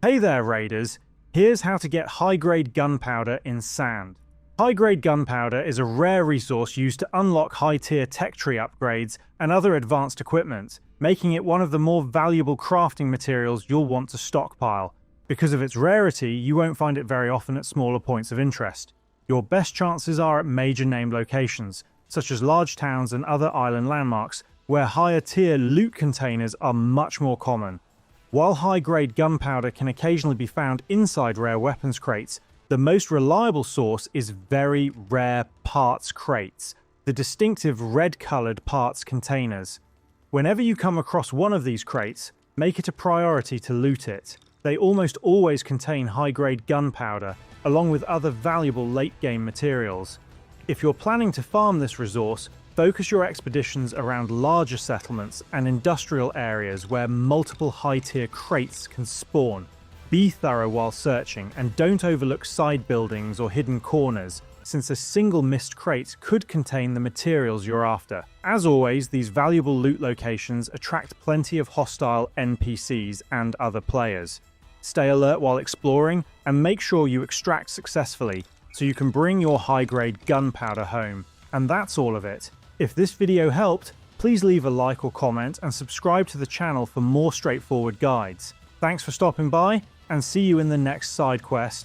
Hey there, Raiders! Here's how to get high-grade gunpowder in SAND. High-grade gunpowder is a rare resource used to unlock high-tier tech tree upgrades and other advanced equipment, making it one of the more valuable crafting materials you'll want to stockpile. Because of its rarity, you won't find it very often at smaller points of interest. Your best chances are at major named locations, such as large towns and other island landmarks, where higher-tier loot containers are much more common. While high-grade gunpowder can occasionally be found inside rare weapons crates, the most reliable source is very rare parts crates, the distinctive red-colored parts containers. Whenever you come across one of these crates, make it a priority to loot it. They almost always contain high-grade gunpowder, along with other valuable late-game materials. If you're planning to farm this resource, focus your expeditions around larger settlements and industrial areas where multiple high-tier crates can spawn. Be thorough while searching, and don't overlook side buildings or hidden corners, since a single missed crate could contain the materials you're after. As always, these valuable loot locations attract plenty of hostile NPCs and other players. Stay alert while exploring, and make sure you extract successfully, so you can bring your high-grade gunpowder home. And that's all of it. If this video helped, please leave a like or comment and subscribe to the channel for more straightforward guides. Thanks for stopping by, and see you in the next side quest